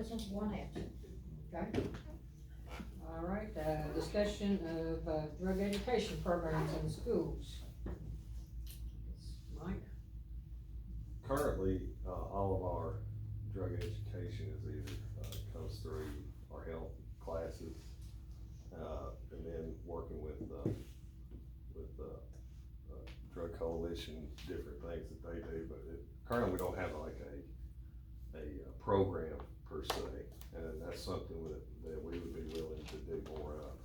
present, one absent. Okay? All right, discussion of drug education programs in the schools. Mike? Currently, all of our drug education is either, comes through our health classes, and then working with Drug Coalition, different things that they do, but currently we don't have like a program per se, and that's something that we would be willing to do more of,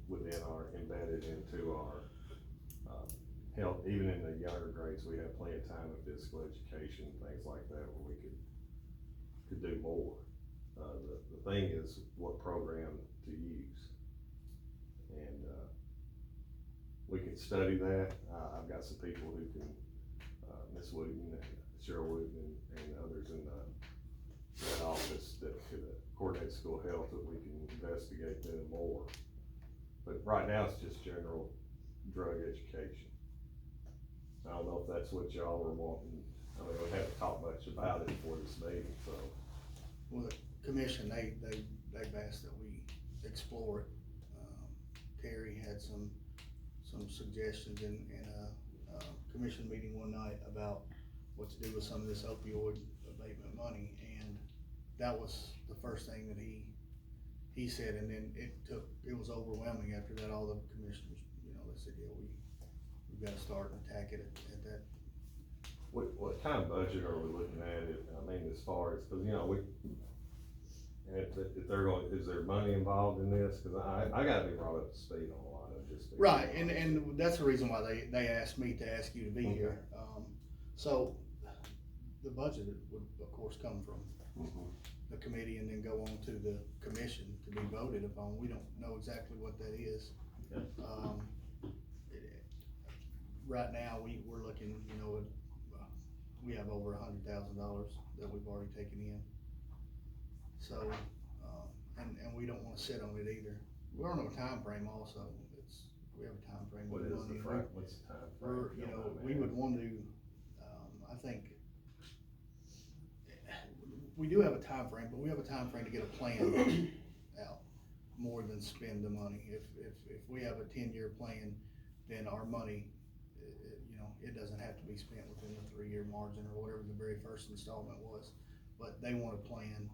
within our, embedded into our, health. Even in the younger grades, we have plenty of time with physical education, things like that, where we could do more. The thing is what program to use, and, we can study that. I've got some people who can, Ms. Wooten, Cheryl Wooten, and others in that office that could coordinate school health, that we can investigate them more. But right now, it's just general drug education. I don't know if that's what y'all were wanting. I mean, we haven't talked much about it before this meeting, so. Well, the commission, they've asked that we explore it. Terry had some suggestions in a commission meeting one night about what to do with some of this opioid abatement money, and that was the first thing that he said, and then it was overwhelming after that. All the commissioners, they said, yeah, we've gotta start and attack it at that. What kind of budget are we looking at it? I mean, as far as, cause and if they're going, is there money involved in this? Cause I gotta be brought up to speed on a lot of this. Right, and that's the reason why they asked me to ask you to be here. So the budget would of course come from the committee and then go on to the commission to be voted upon. We don't know exactly what that is. Okay. Right now, we're looking, we have over $100,000 that we've already taken in. So, and we don't wanna sit on it either. We're on a time frame also. We have a time frame. What is the frame? What's the time frame? We would want to, I think, we do have a time frame, but we have a time frame to get a plan out more than spend the money. If we have a 10-year plan, then our money, it doesn't have to be spent within the 3-year margin or whatever the very first installment was. But they want a plan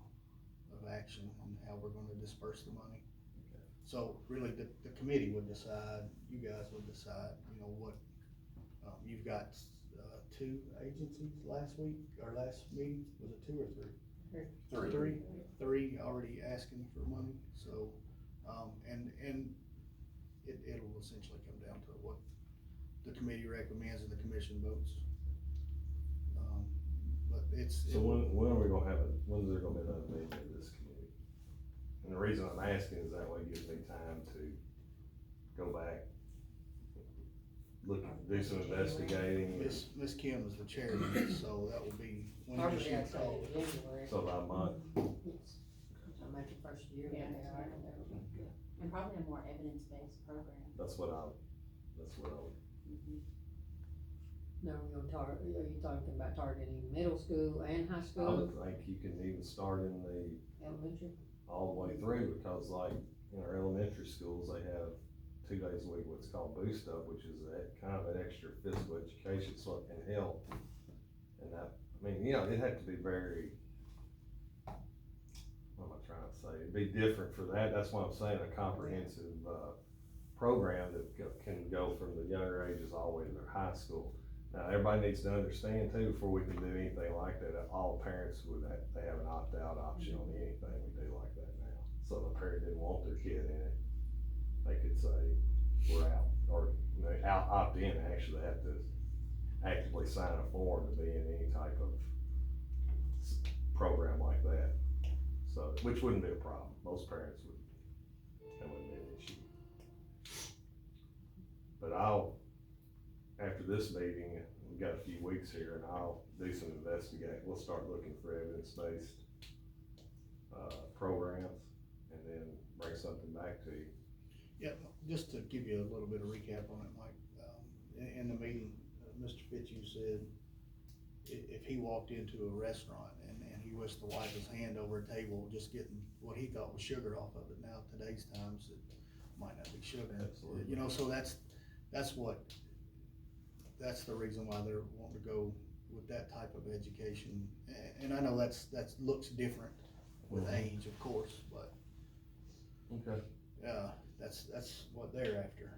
of action on how we're gonna disperse the money. Okay. So really the committee would decide, you guys would decide, what, you've got, 2 agencies last week, or last meeting, was it 2 or 3? Three already asking for money, so, and it'll essentially come down to what the committee recommends and the commission votes. But So when are we gonna have when's there gonna be another meeting of this committee? And the reason I'm asking is that way it gives me time to go back, do some investigating. Miss Kim is the chairman, so that will be, when Probably does she I'd say call? January. So about a month. So maybe first year. Yeah, Yeah. and probably a more evidence-based program. That's what I would. No, are you talking about targeting middle school and high I school, would think you can even start in the, elementary? all the way through, because like in our elementary schools, they have 2 days a week what's called Boost Up, which is kind of an extra physical education, so it can help. And that, it had to be very, what am I trying to say? It'd be different for that. That's why I'm saying a comprehensive, program that can go from the younger ages all the way to their high school. Now, everybody needs to understand too, before we can do anything like that, all parents they have an opt-out option on anything we do like that now. So if a parent didn't want their kid in it, they could say, we're out, or they opt in, actually have to actively sign a form to be in any type of program like that. So, which wouldn't be a problem. Most parents that wouldn't be an issue. But after this meeting, we've got a few weeks here, and I'll do some investigating. We'll start looking for evidence-based, programs, and then bring something back to you. Yeah, just to give you a little bit of recap on it, Mike, in the meeting, Mr. Fitzhugh said if he walked into a restaurant and he was to wipe his hand over a table, just getting what he thought was sugar off of it. Now, today's times, it might not be sugar. Absolutely. You know, so that's the reason why they're wanting to go with that type of education. And I know that looks different with age, of course, but, Okay. that's what they're after.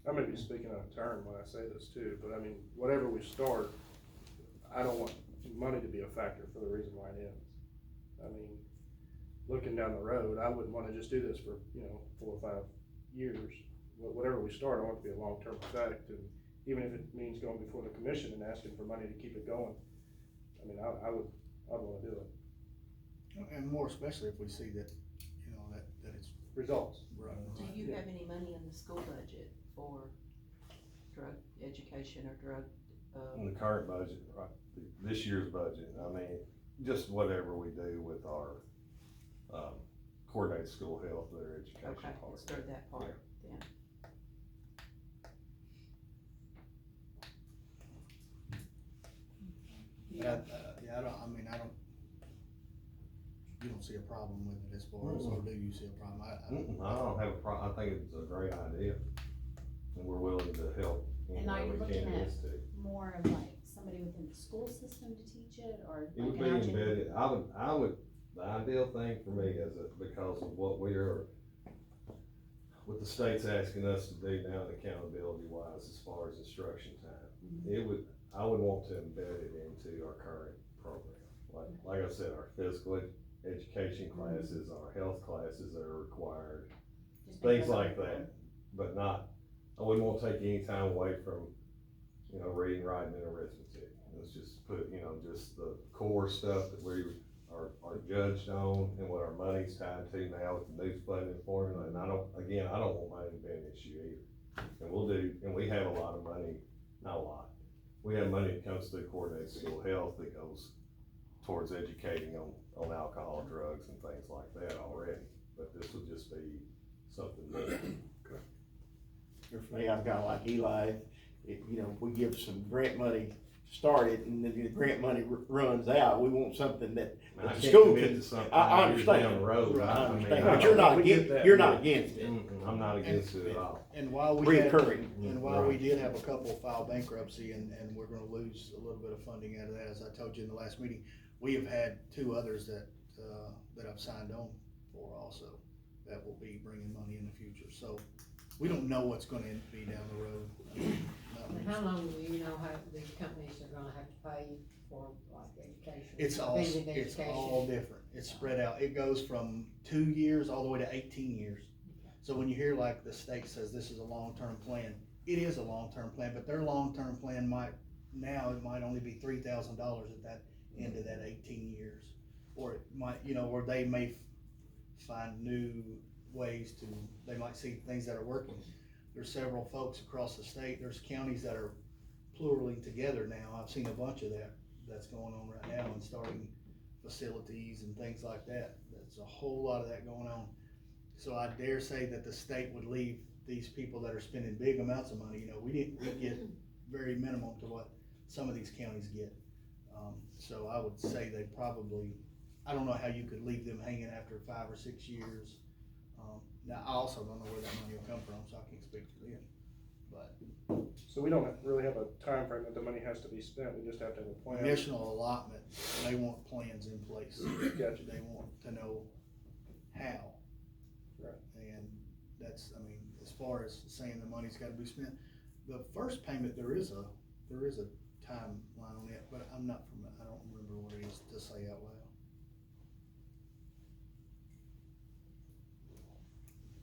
I may be speaking out of turn when I say this too, but I mean, whatever we start, I don't want money to be a factor for the reason why it ends. I mean, looking down the road, I wouldn't wanna just do this for, 4 or 5 years. Whatever we start, I want it to be a long-term effect, and even if it means going before the commission and asking for money to keep it going, I mean, I'd wanna do it. And more especially if we see that, that it's Results. right. Do you have any money in the school budget for drug education or drug, In the current budget, right, this year's budget, I mean, just whatever we do with our, coordinated school health, their education okay, part. let's throw that part then. You don't see a problem with it as far as, or do you see a problem? I don't have a problem, I think it's a great idea, and we're willing to help any And are way you we looking can in at this too. more of like somebody within the school system to teach it, or It would like be an algebra? embedded, I would, the ideal thing for me is that because of what we are, what the state's asking us to do now, accountability wise, as far as instruction time, I would want to embed it into our current program. Like I said, our physical education classes, our health classes that are required, Just things because like that, but not, I wouldn't want to take any time away from, reading, writing, and arithmetic. Let's just put, just the core stuff that we are judged on and what our money's tied to now with the new funding formula. And I don't want money to be an issue either. And we have a lot of money, not a lot. We have money that comes through coordinated school health that goes towards educating on alcohol, drugs, and things like that already. But this would just be something new. For me, I'm kinda like Eli, we give some grant money to start it, and then the grant money runs out, we want something that I the can't school commit can. to something I 5 years understand. down the road. I I mean, understand, I but you're don't- not we get against, that. you're not against it, I'm not against it at all. And while we had, reoccurring. and while we did have a couple file bankruptcy and we're gonna lose a little bit of funding out of that, as I told you in the last meeting, we have had 2 others that I've signed on for also, that will be bringing money in the future, so we don't know what's gonna be down the road. And how long do you know how these companies are gonna have to pay for like education? It's basic it's education? all different, it's spread out, it goes from 2 years all the way to 18 years. So when you hear like the state says this is a long-term plan, it is a long-term plan, but their long-term plan might only be $3,000 at that end of that 18 years. Or it might, or they may find new ways they might see things that are working. There's several folks across the state, there's counties that are pluraling together now, I've seen a bunch of that's going on right now, and starting facilities and things like that. There's a whole lot of that going on. So I dare say that the state would leave these people that are spending big amounts of money, we get very minimum to what some of these counties get. So I would say they probably, I don't know how you could leave them hanging after 5 or 6 years. Now, I also don't know where that money will come from, so I can't speak for them, but. So we don't really have a time frame that the money has to be spent, we just have to have a plan. Conditional allotment, they want plans in place. Gotcha. They want to know how. Right. And that's, as far as saying the money's gotta be spent, the first payment, there is a timeline on it, but I don't remember what it is to say out loud.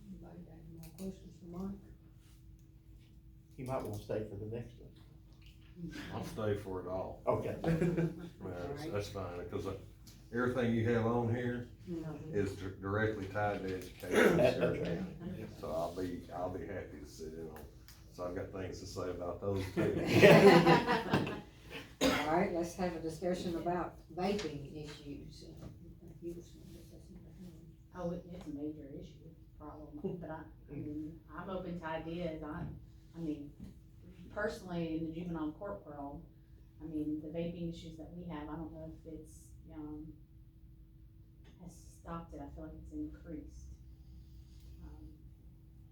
Anybody got any more questions for Mike? You might wanna stay for the next one. I'll stay for it all. Okay. That's fine, because everything you have on here is directly tied to education. That's okay. So I'll be happy to sit in on, so I've got things to say about those too. All right, let's have a discussion about vaping issues. Oh, it's a major issue, problem, but I'm open to ideas, I mean, personally, in the juvenile court world, I mean, the vaping issues that we have, I don't know if it's, has stopped it, I feel like it's increased.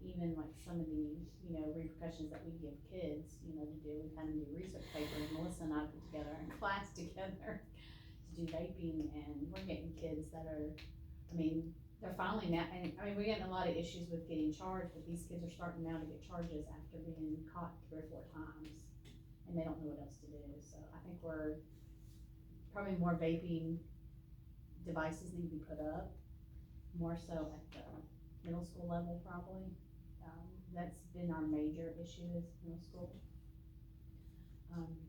Even like some of the, repercussions that we give kids, to do, we kind of do research papers, Melissa and I put together in class together to do vaping, and we're getting kids that are, they're finally now, and, we're getting a lot of issues with getting charged, but these kids are starting now to get charges after being caught 3 or 4 times, and they don't know what else to do, so I think we're, probably more vaping devices need to be put up, more so at the middle school level probably. That's been our major issue is middle school,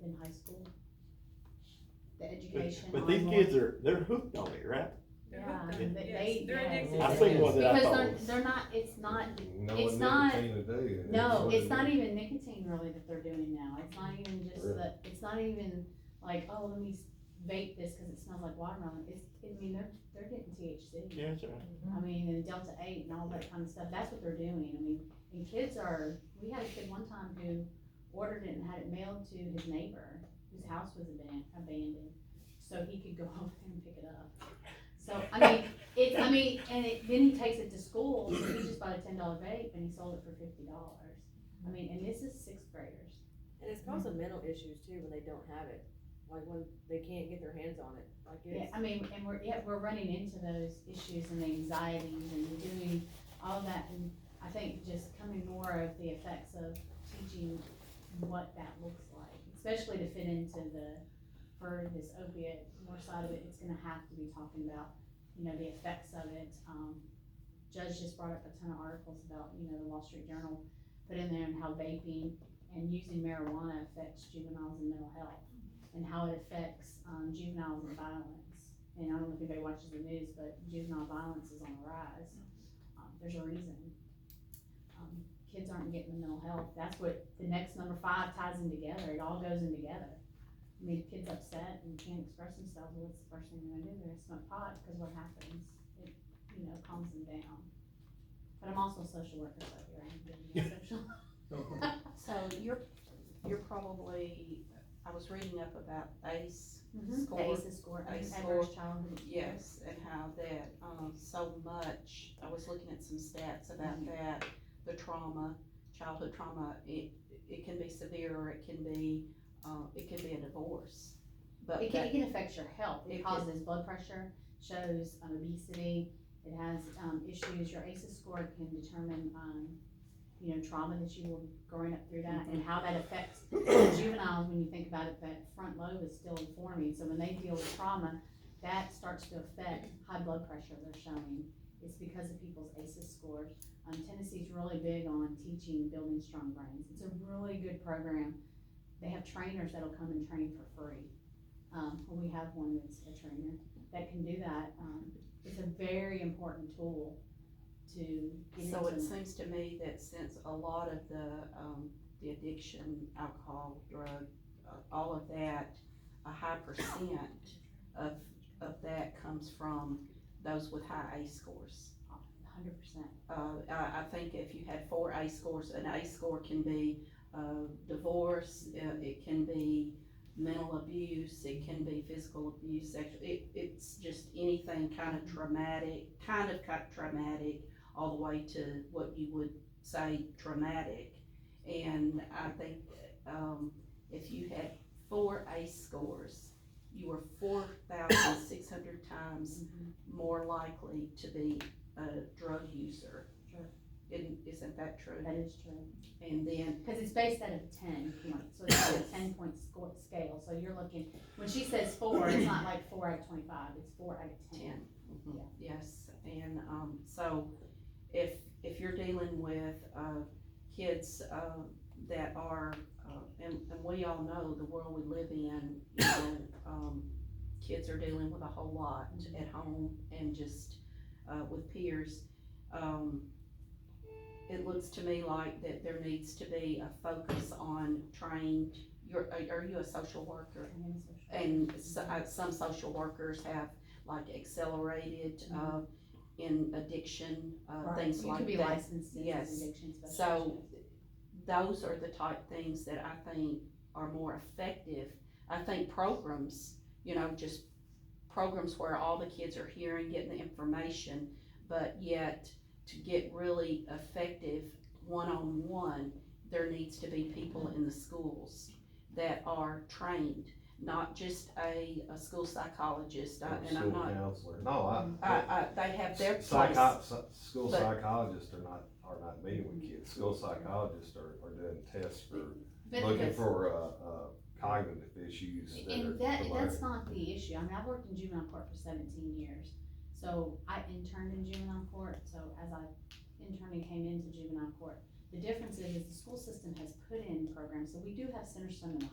then high school. The education. But these kids they're hooked on it, right? Yeah, Yeah. they're addicted. I seen one that I Because thought they're not, it's not, No It's one not- nicotine a day. no, what it's it not is. even nicotine really that they're doing now, it's not even just Really? that, it's not even like, oh, let me vape this cause it smells like watermelon, they're getting THC. yeah, that's right. And Delta 8 and all that kind of stuff, that's what they're doing, and kids are, we had a kid one time who ordered it and had it mailed to his neighbor, whose house was abandoned, so he could go over there and pick it up. So, then he takes it to school, so he just bought a $10 vape and he sold it for $50. And this is 6th graders. And it's causing mental issues too when they don't have it, like when they can't get their hands on it, like it's. Yeah, we're running into those issues and anxieties and doing all that, and I think just coming more of the effects of teaching what that looks like, especially to fit into for this opiate more side of it, it's gonna have to be talking about, the effects of it. Judge just brought up a ton of articles about, the Wall Street Journal put in there and how vaping and using marijuana affects juveniles and mental health, and how it affects, juveniles and violence. And I don't know if anybody watches the news, but juvenile violence is on the rise. There's a reason. Kids aren't getting the mental health. That's what the next number 5 ties in together. It all goes in together. Kids upset and can't express themselves. Well, what's the first thing they're gonna do? They're gonna smoke pot, because what happens? It, calms them down. But I'm also a social worker, so here I am giving you a social. So you're probably, I was reading up about ACE score. The ACEs score, ACE adverse score. childhood. Yes, and how that, so much, I was looking at some stats about that, the trauma, childhood trauma, it can be severe, or it can be a divorce. But It can affect your health. It It causes blood pressure, shows obesity, it has, issues, your ACEs score can determine, trauma that you were growing up through that, and how that affects juveniles. When you think about it, that front lobe is still informing, so when they deal with trauma, that starts to affect high blood pressure they're showing. It's because of people's ACEs scores. Tennessee's really big on teaching building strong brains. It's a really good program. They have trainers that'll come and train for free. We have one that's a trainer that can do that. It's a very important tool to get so into. it seems to me that since a lot of the addiction, alcohol, drug, all of that, a high percent of that comes from those with high ACE scores. 100%. I think if you had 4 ACE scores, an ACE score can be divorce, it can be mental abuse, it can be physical abuse, sexual, it's just anything kind of traumatic, all the way to what you would say traumatic. And I think, if you had 4 ACE scores, you were 4,600 times more likely to be a drug user. Sure. Isn't that true? That is true. And then, Because it's based out of 10 points, so it's a 10-point scale. So you're looking, when she says 4, it's not like 4 out of 25, it's 4 out of 10. 10. Yeah. Yes, and, so if you're dealing with, kids, that are, and we all know the world we live in, kids are dealing with a whole lot at home and just, with peers. It looks to me like that there needs to be a focus on trained, are you a social worker? And some social workers have like accelerated, in addiction, things like that. You could be licensed as an Yes. addiction specialist. So those are the type things that I think are more effective I think programs, just programs where all the kids are hearing, getting the information, but yet to get really effective one-on-one, there needs to be people in the schools that are trained, not just a school psychologist, and I'm School not, counselor, no, I. they have their place. School but- psychologists are not meeting with kids, school psychologists are doing tests for, But looking that's- for, cognitive issues that are. And that's not the issue. I mean, I've worked in juvenile court for 17 years. So I interned in juvenile court, so as I interned and came into juvenile court, the difference is the school system has put in programs. So we do have Centerstone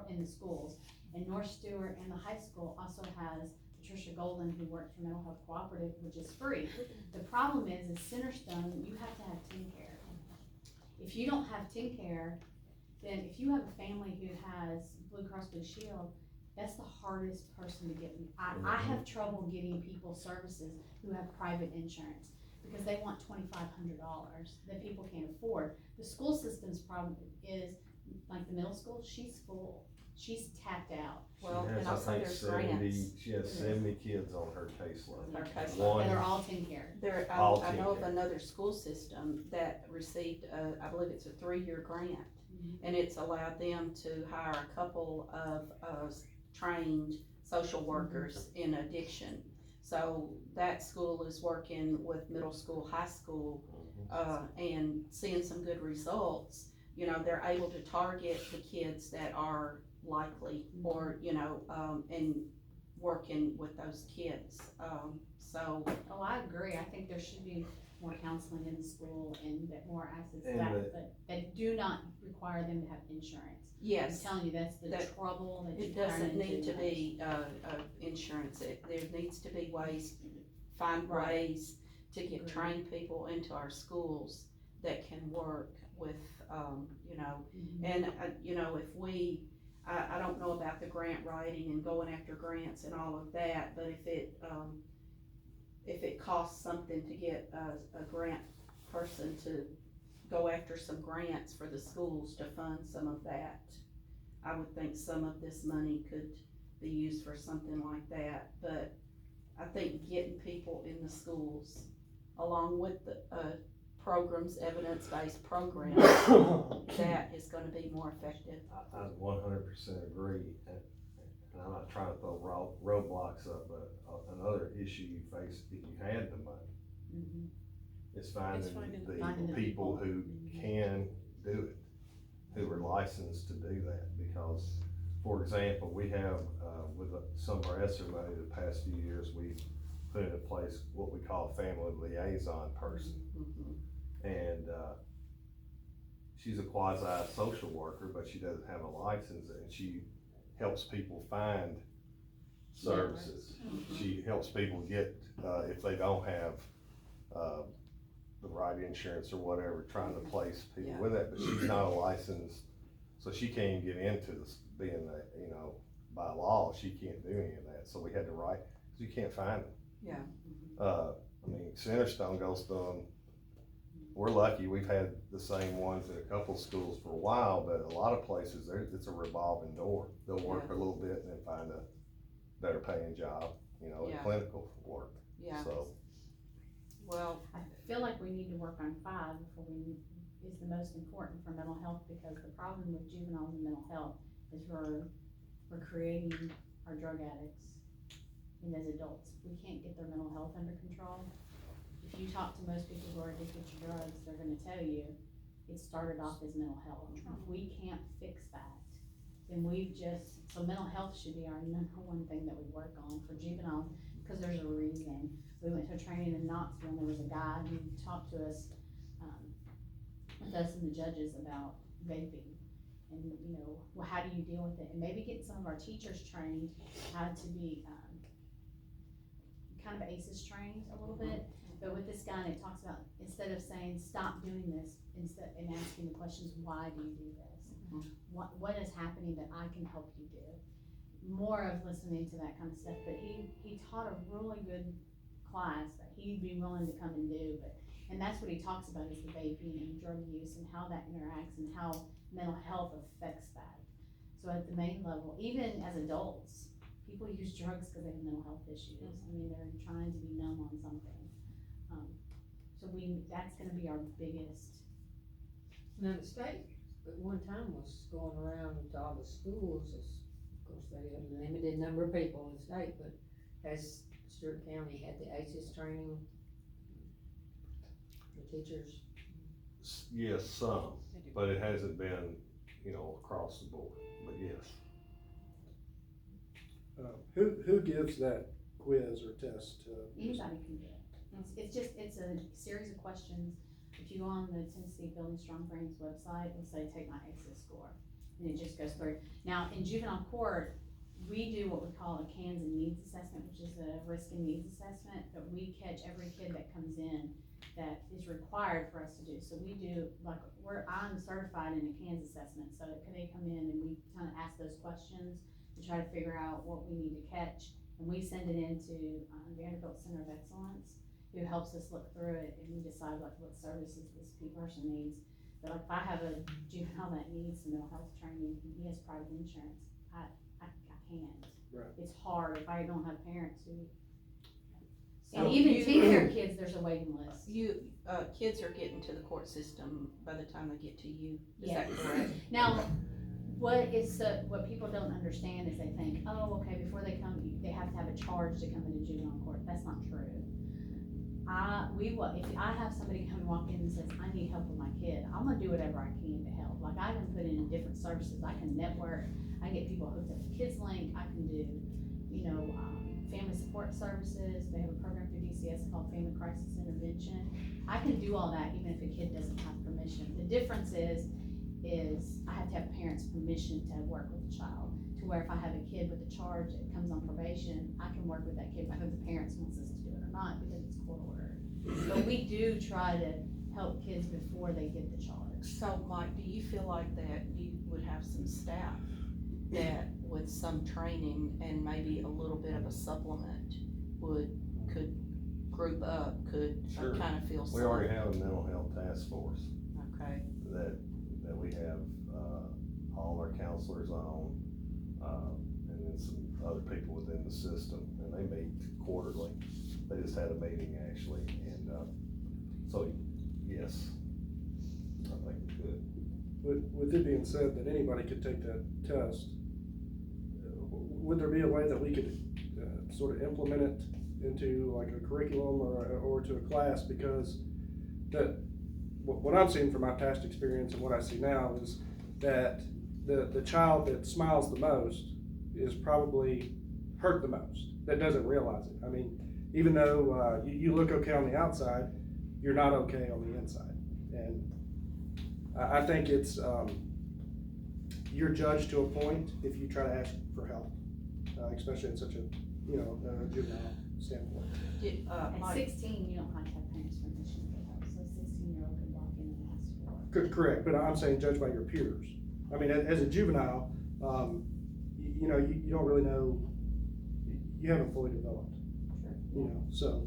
in the schools, and North Stewart and the high school also has Patricia Golden, who works for Mental Health Cooperative, which is free. The problem is Centerstone, you have to have teen care. If you don't have teen care, then if you have a family who has Blue Cross Blue Shield, that's the hardest person to get. I have trouble getting people services who have private insurance because they want $2,500 that people can't afford. The school system's problem is, like the middle school, she's full, she's tapped out. Well, She has, and I also think, there's 70, grants. she has 70 kids on her caseload. Her caseload. One, And they're all teen care. There, All I know of teen care. another school system that received, I believe it's a 3-year grant. And it's allowed them to hire a couple of, trained social workers in addiction. So that school is working with middle school, high school, and seeing some good results. They're able to target the kids that are likely, or, and working with those kids, so. Oh, I agree. I think there should be more counseling in the school and that more access to And that, but that do not require them to have insurance. I'm Yes, telling you, that's the That- trouble that you it turn doesn't need into. to be, insurance, there needs to be ways, find Right. ways to get Agreed. trained people into our schools that can work with, Mhm. and, if we, I don't know about the grant writing and going after grants and all of that, but if it costs something to get a grant person to go after some grants for the schools to fund some of that, I would think some of this money could be used for something like that, but I think getting people in the schools, along with the, programs, evidence-based programs, that is gonna be more effective. I 100% agree, and I'm not trying to throw roadblocks up, but another issue you face if you had the money Mhm. is finding finding the people who can do it, who are licensed to do that, because, for example, we have, with some of our ESSER money the past few years, we've put into place what we call a family liaison person. Mhm. And, she's a quasi-social worker, but she doesn't have a license, and she helps people find services. She helps people get, if they don't have, the right insurance or whatever, trying to place people Yeah. with it, but she's not a licensed, so she can't even get into this, being a, by law, she can't do any of that, so we had to write, cause you can't find them. Yeah. Centerstone goes through them. We're lucky, we've had the same ones in a couple schools for a while, but a lot of places, it's a revolving door. They'll work a little bit and then find a better paying job, Yeah. clinical work, Yeah, so. well, I feel like we need to work on 5 before is the most important for mental health, because the problem with juveniles and mental health is we're creating our drug addicts, and as adults, we can't get their mental health under control. If you talk to most people who are addicted to drugs, they're gonna tell you it started off as mental health. If we can't fix that, then so mental health should be our #1 thing that we work on for juveniles, because there's a reason. We went to a training in Knoxville, and there was a guy who talked to us, with us and the judges about vaping. And, well, how do you deal with it? And maybe get some of our teachers trained how to be, kind of ACEs trained a little bit. But with this guy, and it talks about, instead of saying, stop doing this, and asking the questions, why do you do this? What is happening that I can help you do? More of listening to that kind of stuff, but he taught a really good class that he'd be willing to come and do, and that's what he talks about, is the vaping and drug use and how that interacts and how mental health affects that. So at the main level, even as adults, people use drugs because they have mental health issues. I mean, they're trying to be numb on something. So that's gonna be our biggest. Now, the state at one time was going around to all the schools, of course, they had a limited number of people in the state, but has Stewart County had the ACEs training? The teachers? Yes, some, but it hasn't been, across the board, but yes. Who gives that quiz or test to? Anybody can do it. It's a series of questions. If you go on the Tennessee Building Strong Brains website, it'll say, take my ACEs score. And it just goes through. Now, in juvenile court, we do what we call a CANS and needs assessment, which is a risk and needs assessment, but we catch every kid that comes in that is required for us to do. So we do, I'm certified in a CANS assessment, so they come in and we kind of ask those questions to try to figure out what we need to catch. And we send it into Vanderbilt Center of Excellence, who helps us look through it, and we decide what services this person needs. But if I have a juvenile that needs some mental health training, and he has private insurance, I can't. Right. It's hard if I don't have parents who. So And even T-care kids, there's a waiting list. Kids are getting to the court system by the time they get to you, is Yeah. that correct? Now, what people don't understand is they think, oh, okay, before they come, they have to have a charge to come into juvenile court. That's not true. If I have somebody come and walk in and says, I need help with my kid, I'm gonna do whatever I can to help. Like, I can put in different services, I can network, I can get people hooked up to Kids Link, I can do, family support services. They have a program through DCS called Family Crisis Intervention. I can do all that even if a kid doesn't have permission. The difference is I have to have parents' permission to work with the child, to where if I have a kid with a charge that comes on probation, I can work with that kid whether the parents wants us to do it or not, because it's court ordered. But we do try to help kids before they get the charge. So Mike, do you feel like that you would have some staff that with some training and maybe a little bit of a supplement could group up, Sure. kind of feel We already have a mental health task force Okay, that we have, all our counselors on, and then some other people within the system, and they meet quarterly. They just had a meeting actually, and, so, yes, I think we could. With it being said that anybody could take that test, would there be a way that we could sort of implement it into like a curriculum or to a class? Because what I'm seeing from my past experience and what I see now is that the child that smiles the most is probably hurt the most, that doesn't realize it. I mean, even though you look okay on the outside, you're not okay on the inside. And I think it's, you're judged to a point if you try to ask for help, especially in such a juvenile standpoint. At Mike, 16, you don't have to have parents' permission for help, so a 16-year-old can walk in and ask for it. Correct, but I'm saying judged by your peers. I mean, as a juvenile, you don't really know, you haven't fully developed. Sure.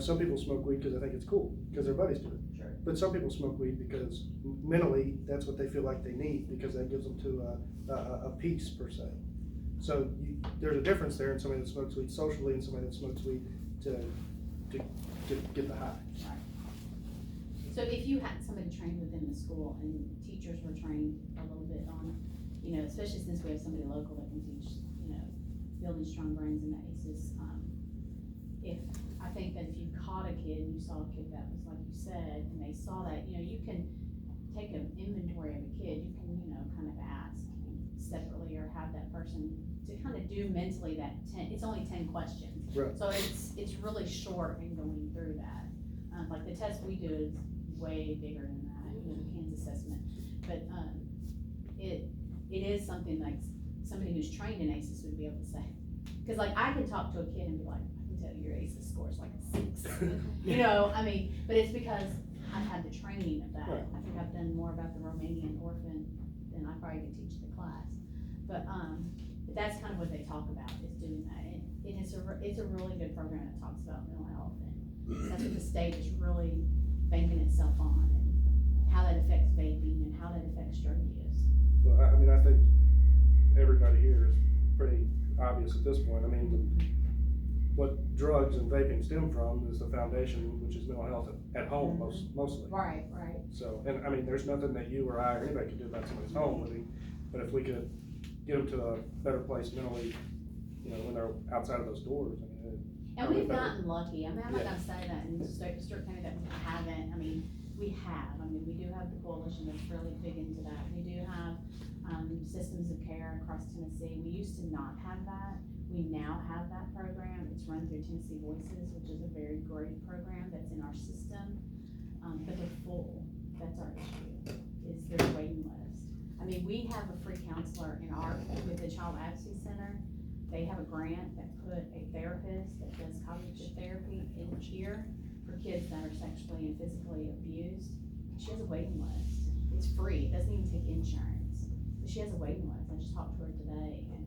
Some people smoke weed because they think it's cool, because their buddies do it. Sure. But some people smoke weed because mentally, that's what they feel like they need, because that gives them to a peace per se. So there's a difference there in somebody that smokes weed socially and somebody that smokes weed to get the high. Right. So if you had somebody trained within the school and teachers were trained a little bit on, especially since we have somebody local that can teach, building strong brains and the ACEs, I think that if you caught a kid and you saw a kid that was like you said, and they saw that, you can take an inventory of a kid, you can, kind of ask separately or have that person to kind of do mentally that it's only 10 questions. Right. So it's really short in going through that. Like the test we do is way bigger than that, the CANS assessment. But it is something like somebody who's trained in ACEs would be able to say. Because like I could talk to a kid and be like, I can tell you your ACEs score is like a 6. But it's because I've had the training of that. Right. I think I've done more about the Romanian orphan than I probably could teach the class. But that's kind of what they talk about, is doing that. And it's a really good program that talks about mental health, and that's what the state is really banking itself on, and how that affects vaping and how that affects drug use. Well, I mean, I think everybody here is pretty obvious at this point. I mean, what drugs and vaping stem from is the foundation, which is mental health at home mostly. Right. So, and I mean, there's nothing that you or I or anybody can do about somebody's home living, but if we could get them to a better place mentally, you know, when they're outside of those doors, I mean. And probably we've better. gotten lucky, I mean, I'm not Yeah. gonna say that in Stewart County that we haven't, I mean, we have, I mean, we do have the coalition that's really big into that, we do have, systems of care across Tennessee, we used to not have that, we now have that program, it's run through Tennessee Voices, which is a very great program that's in our system, but they're full, that's our issue, is there's a waiting list. I mean, we have a free counselor in our, with the Child Advocacy Center, they have a grant that put a therapist that does cognitive therapy in here for kids that are sexually and physically abused. She has a waiting list. It's free. It doesn't even take insurance. But she has a waiting list. I just talked to her today, and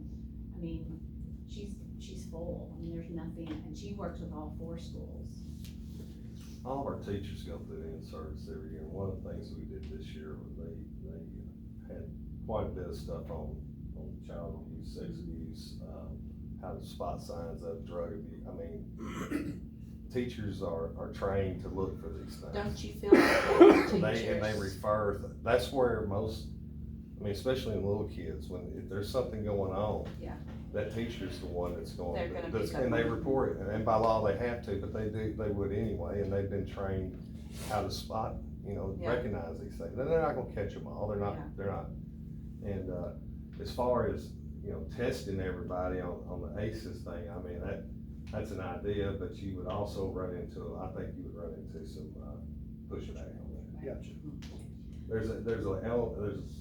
I mean, she's full. I mean, there's nothing, and she works with all 4 schools. All of our teachers go through the in-service every year, and one of the things we did this year was they had quite a bit of stuff on child abuse, sex abuse, how to spot signs of drug abuse. I mean, teachers are trained to look for these things. Don't you feel like And they refer, that's where most, I mean, especially in little kids, if there's something going on. Yeah. That teacher's the one that's going, They're gonna pick up and they on it. report it, and by law they have to, but they would anyway, and they've been trained how to spot, Yeah. recognize these things. And they're not gonna catch them all, they're not. And, as far as, testing everybody on the ACEs thing, I mean, that's an idea, but you would also run into, I think you would run into some, pushback on that. Gotcha. There's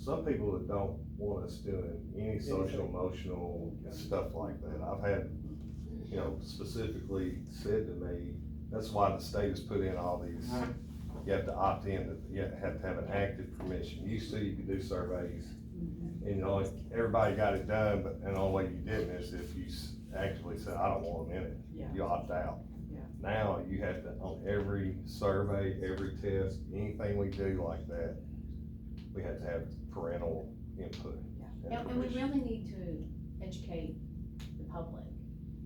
some people that don't want us doing any social emotional stuff like that. I've had, specifically said to me, that's why the state has put in all these, you have to opt in, that you have to have an active permission. Used to, you could do surveys, and everybody got it done, but, and the only way you didn't is if you actually said, I don't want them in it. Yeah. You opt out. Yeah. Now, you have to, on every survey, every test, anything we do like that, we have to have parental input. And we really need to educate the public,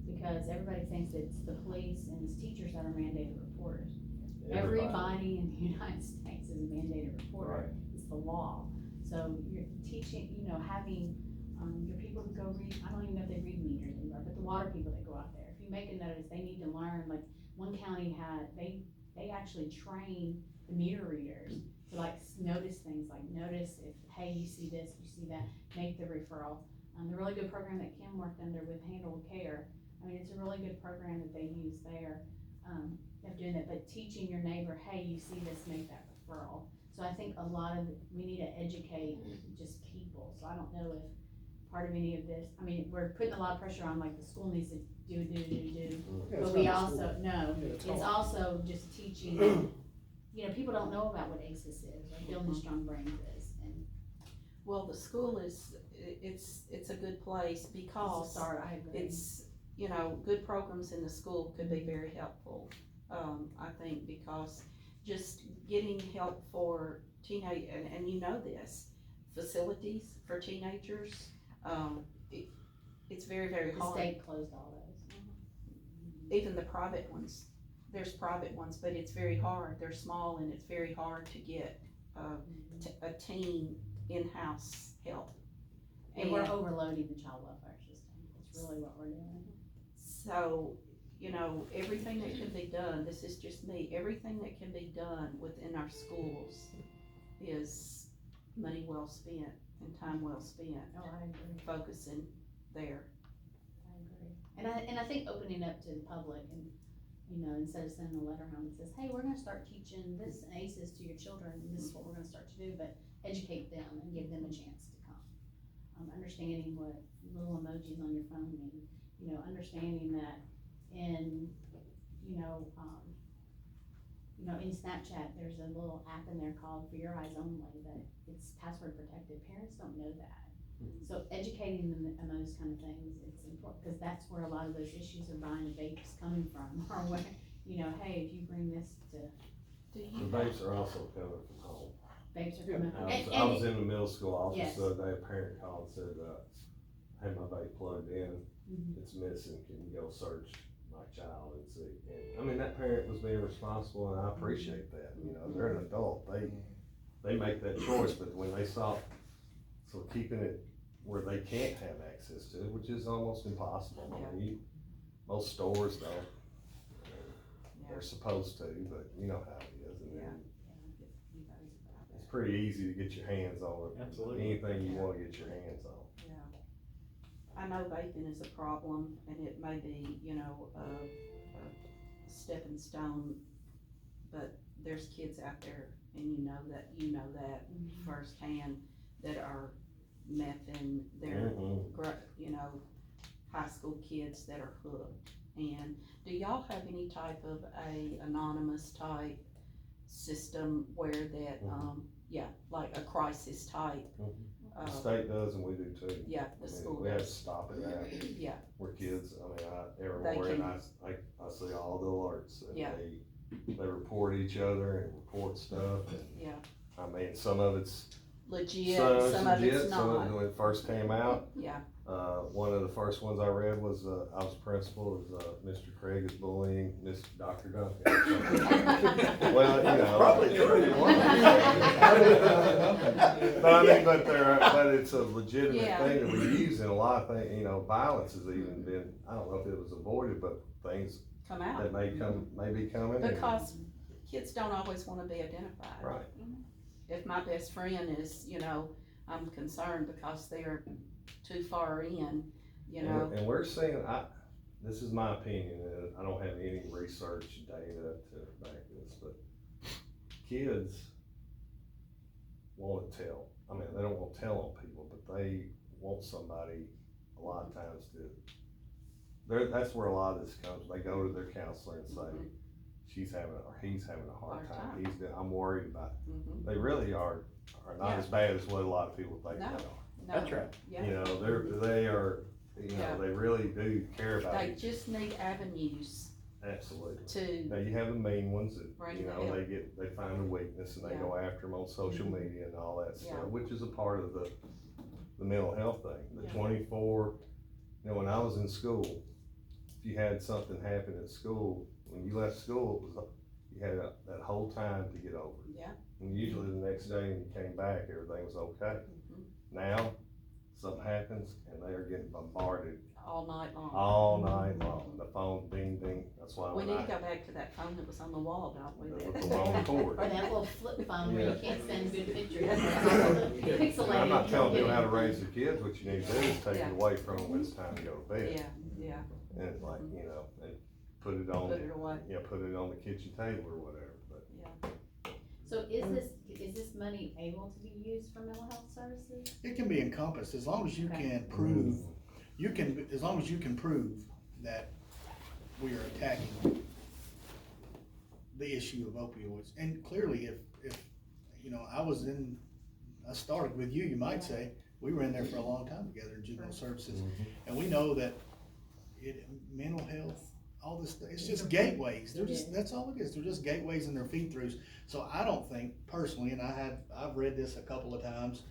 because everybody thinks it's the police and it's teachers that are mandated reporters. Everybody in the United States is a mandated reporter. Right. It's the law. So you're teaching, having, your people who go read, I don't even know if they read meters anymore, but the water people that go out there, if you make a notice, they need to learn, like, one county they actually train the meter readers to notice things, like notice if, hey, you see this, you see that, make the referral. The really good program that Kim worked under with Handle Care, I mean, it's a really good program that they use there, of doing that, but teaching your neighbor, hey, you see this, make that referral. So I think a lot of, we need to educate just people, so I don't know if part of any of this, I mean, we're putting a lot of pressure on, like, the school needs to do, Yeah, but it's we not also, school. no, Yeah, it's hard. also just teaching, people don't know about what ACEs is, or Building Strong Brains is, and. Well, the school is, it's a good place because Sorry, I agree. it's, good programs in the school could be very helpful. I think because just getting help for and you know this, facilities for teenagers, it's very, very The hard. state closed all those. Even the private ones, there's private ones, but it's very hard, they're small and it's very hard to get, a teen in-house help. And we're overloading the child welfare system, that's really what we're doing. So, everything that can be done, this is just me, everything that can be done within our schools is money well spent and time well spent, Oh, I agree, focusing there. I agree. And I think opening up to the public and, instead of sending a letter around that says, hey, we're gonna start teaching this and ACEs to your children, and this is what we're gonna start to do, but educate them and give them a chance to come. Understanding what little emojis on your phone mean, understanding that in, in Snapchat, there's a little app in there called For Your Eyes Only, that it's password protected. Parents don't know that. So educating them on those kind of things, it's important, because that's where a lot of those issues of buying a vape's coming from, or where, hey, if you bring this to The vapes are also covered from home. vapes are coming. I was in the middle school office Yes. the other day, a parent called and said, I had my vape plugged in, it's missing, can you go search my child and see? And, I mean, that parent was being responsible, and I appreciate that, you know, they're an adult, they make that choice, but when they stop, so keeping it where they can't have access to it, which is almost impossible, I mean, most stores don't, they're supposed to, but you know how it is, and then it's pretty easy to get your hands on it. Absolutely. Anything you wanna get your hands on. I know vaping is a problem, and it may be, you know, a stepping stone, but there's kids out there, and you know that firsthand, that are mething, they're, you know, high school kids that are hooked. And do y'all have any type of a anonymous type system where that, like a crisis type? The state does and we do too. Yeah, the I mean, school we have to does. stop it out. Yeah. We're kids, I mean, every They morning can- I see all the alerts and Yeah. they report each other and report stuff. And, Yeah. I mean, some of it's Legit, some some of legit, it's some of it not. when it first came out. Yeah. One of the first ones I read was, I was principal, was, Mr. Craig is bullying Mr. Dr. Duncan. Well, you know. Probably true. But I mean, but it's a legitimate Yeah. thing that we use in a lot of things, you know, violence has even been, I don't know if it was avoided, but things Come out. that may be coming. and- Because kids don't always wanna be identified. Right. If my best friend is, you know, I'm concerned because they're too far in, you know. And we're seeing, this is my opinion, and I don't have any research data to back this, but kids wanna tell. I mean, they don't wanna tell on people, but they want somebody a lot of times to, that's where a lot of this comes. They go to their counselor and say, she's having, or he's having a hard time, I'm worried about it. Mhm. They really are not Yeah. as bad as what a lot of people think they No. are. No. That's right. Yeah. You know, they are, you Yeah. know, they really do care about They each. just need avenues Absolutely. to, Now, you have the mean ones that, Bring you it know, up. they find a weakness and they Yeah. go after them on social media and all that Yeah. stuff, which is a part of the mental health thing. The Yeah. 24, you know, when I was in school, if you had something happen at school, when you left school, it was, you had that whole time to get over it. Yeah. And usually the next day when you came back, everything was okay. Mhm. Now, something happens and they are getting bombarded all night long. all night long. The phone ding ding, that's why We when need to go back to that phone that was on the wall, don't we? with the wrong cord. Or that little flip phone where Yeah. you can't send good pictures. And Pixelated. I'm not telling you people how to don't get raise their kids, what you need to do is take Yeah. it away from them when it's time to go to bed. Yeah, And like, you know, and put it on, put it away, put it on the kitchen table or whatever, but. yeah. So is this money able to be used for mental health services? It can be encompassed, as long as you Okay. can prove, as long as you can prove that we are attacking the issue of opioids. And clearly, if, you know, I started with you might say, we were in there for a long time together in juvenile services. And we know that mental health, all this, it's just gateways. That's all it is. They're just gateways and they're feed throughs. So I don't think personally, and I've read this a couple of times,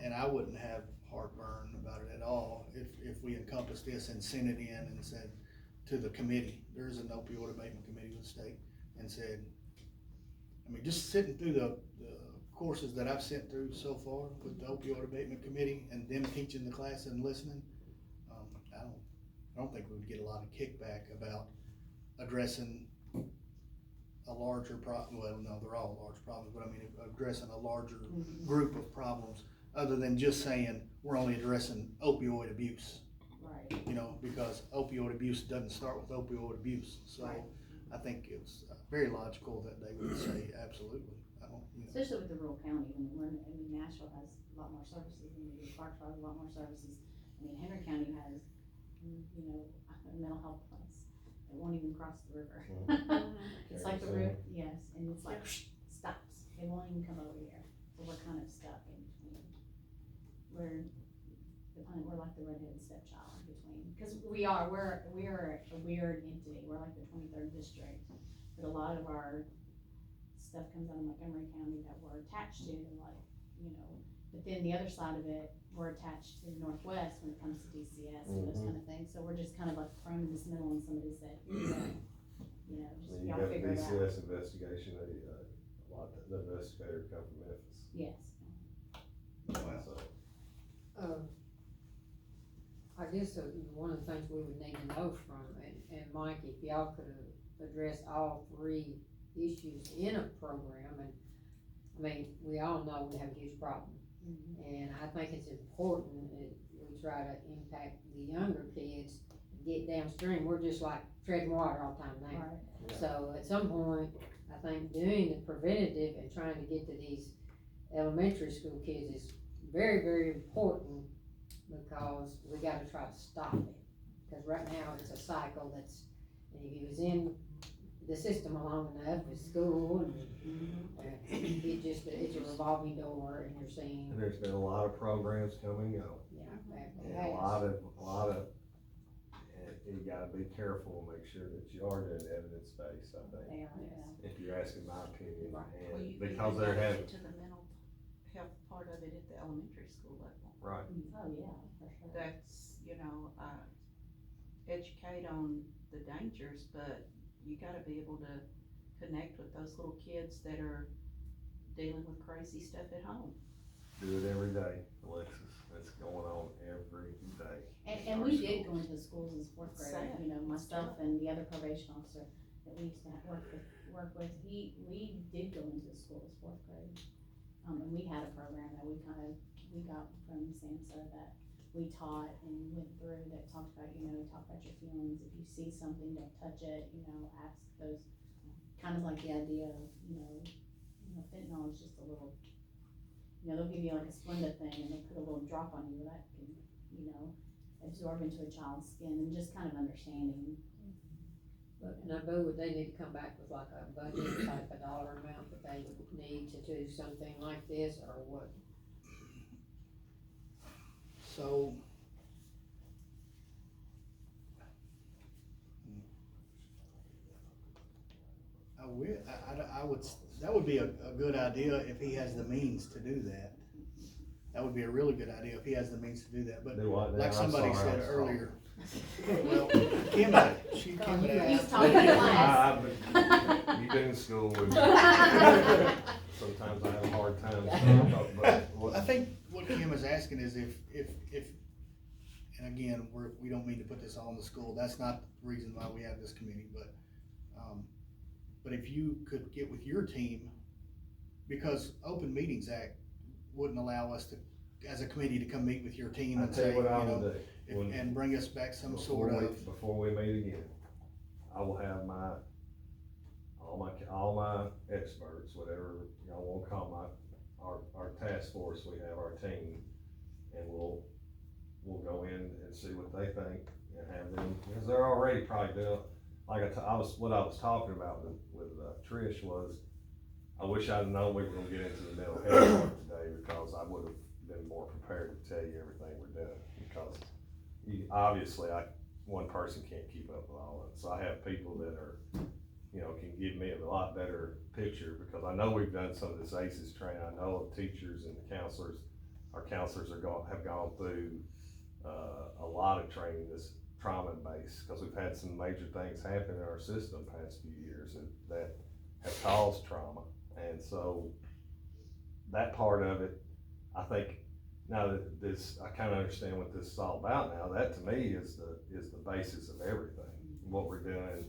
and I wouldn't have heartburn about it at all if we encompassed this and sent it in and said to the committee, there's an opioid abatement committee with the state, and said, I mean, just sitting through the courses that I've sent through so far with the opioid abatement committee and them teaching the class and listening, I don't think we would get a lot of kickback about addressing a larger problem. Well, no, they're all large problems, but I mean, addressing a larger group of problems, other than just saying, we're only addressing opioid abuse. Right. You know, because opioid abuse doesn't start with opioid abuse, so Right. I think it's very logical that they would say, absolutely. I don't, you know. Especially with the rural county, Nashville has a lot more services than we do, Clarksville has a lot more services. Henry County has, you know, a mental health place that won't even cross the river. It's like the river, yes, and it's like, stops, it won't even come over here, so we're kind of stuck in between. We're like the redheaded stepchild in between, because we're a weird entity, we're like the 23rd district, but a lot of our stuff comes out of Montgomery County that we're attached to, like, you know, but then the other side of it, we're attached to the Northwest when it comes to DCS and those kind of things, so we're just kind of like thrown in this middle and somebody said, here you go. You know, just You y'all have a figure it out. DCS investigation, a lot, the investigator come from Memphis. Yes. Wow. So, I guess one of the things we would need to know from, and Mike, if y'all could address all three issues in a program, and, I mean, we all know we have a huge problem. And I think it's important that we try to impact the younger kids, get downstream, we're just like treading water all the time now. Right. Yeah. So at some point, I think doing the preventative and trying to get to these elementary school kids is very, very important, because we gotta try to stop it. Cause right now, it's a cycle that's, and if you was in the system long enough with school, and it's a revolving door, and you're seeing, and there's been a lot of programs come and go. yeah, And a lot of, and you gotta be careful and make sure that you are doing evidence-based, I think, They are, yeah. if you're asking my opinion, Well, and you because even they're gotta having, get to the mental health part of it at the elementary school level. right, Oh, yeah, for sure. That's, you know, educate on the dangers, but you gotta be able to connect with those little kids that are dealing with crazy stuff at home. do it every day, Alexis, that's going on every day. And we did go into the schools as fourth grade, Sad. you know, myself and the other probation officer that we used to work with, we did go into the school as fourth grade. And we had a program that we got from SAMHSA that we taught and went through that talked about, you know, talk about your feelings. If you see something, don't touch it, you know, ask those, kind of like the idea of, you know, fentanyl is just a little, you know, they'll give you like a Splenda thing and they put a little drop on you that can, you know, absorb into a child's skin, and just kind of understanding. but Naboo, would they need to come back with like a budget type of dollar amount that they would need to do something like this, or what? So. I would, that would be a good idea if he has the means to do that. That would be a really good idea if he has the means to do that, but Do what now? like I'm somebody sorry, said I'm earlier. Well, Kim, Kim would He's ask. talking class. You've been in school with me. Sometimes I have a hard time, but I think what Kim is asking is if, and again, we don't mean to put this all on the school, that's not the reason why we have this committee, but if you could get with your team, because Open Meetings Act wouldn't allow us to, as a committee, to come meet with your team I and tell say, you you what I will know, do. and bring us back some sort of. Before we meet again, I will have all my experts, whatever y'all wanna call our task force, we have our team, and we'll go in and see what they think, and have them, because they're already probably doing, like what I was talking about with Trish was, I wish I'd known we were gonna get into the mental health part today, because I would've been more prepared to tell you everything we're doing, because obviously one person can't keep up with all of it, so I have people that are, you know, can give me a lot better picture, because I know we've done some of this ACEs training, I know the teachers and the counselors, our counselors have gone through, a lot of training that's trauma based, because we've had some major things happen in our system the past few years that have caused trauma, and so that part of it, I think, now that this, I kinda understand what this is all about now, that to me is the basis of everything, what we're doing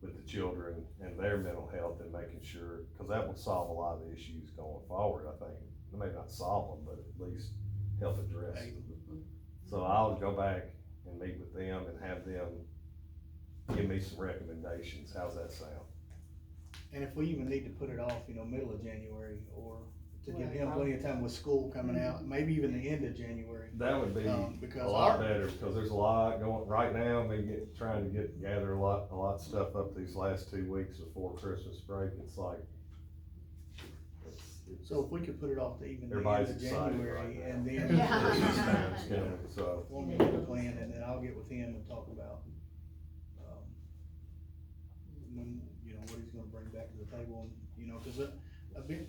with the children and their mental health, and making sure, cause that will solve a lot of the issues going forward, I think. It may not solve them, but at least help address them. So I'll go back and meet with them and have them give me some recommendations, how's that sound? And if we even need to put it off, you know, middle of January, or to give him Well, plenty of time with school coming out, maybe even the end of January. That would be Because a lot better, because there's a lot going, right now, trying to gather a lot of stuff up these last 2 weeks before Christmas break, it's like, So if we could put it off to even the end everybody's of excited January, right now. and then. Yeah. Christmas time's coming, so. We'll make a plan, and then I'll get with him and talk about, when, you know, what he's gonna bring back to the table, and you know, cause a bit.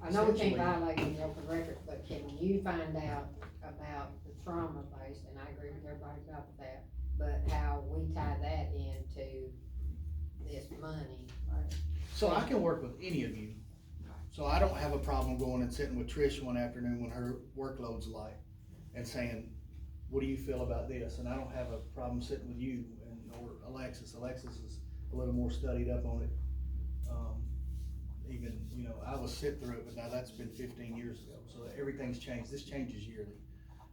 I know we can't essentially- violate any open record, but can you find out about the trauma based, and I agree with everybody about that, but how we tie that into this money? So I can work with any of you. So I don't have a problem going and sitting with Trish one afternoon when her workload's light and saying, what do you feel about this? And I don't have a problem sitting with you or Alexis. Alexis is a little more studied up on it. Even, you know, I was sit through it, but now that's been 15 years ago. So everything's changed. This changes yearly.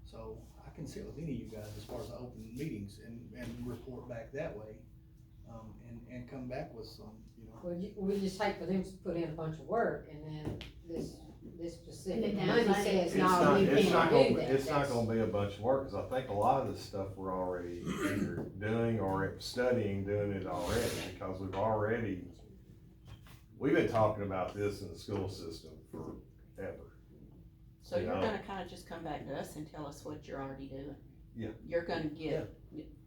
So I can sit with any of you guys as far as the open meetings and report back that way. And come back with some, you know. Well, we just hate for them to put in a bunch of work and then this specific And money then says, It's no, not, you it's not can't gonna, do that. it's not That's- gonna be a bunch of work, cause I think a lot of this stuff we're already either doing or studying, doing it already, because we've been talking about this in the school system forever. So You you're know. gonna kinda just come back to us and tell us what you're already doing? Yeah. You're gonna get,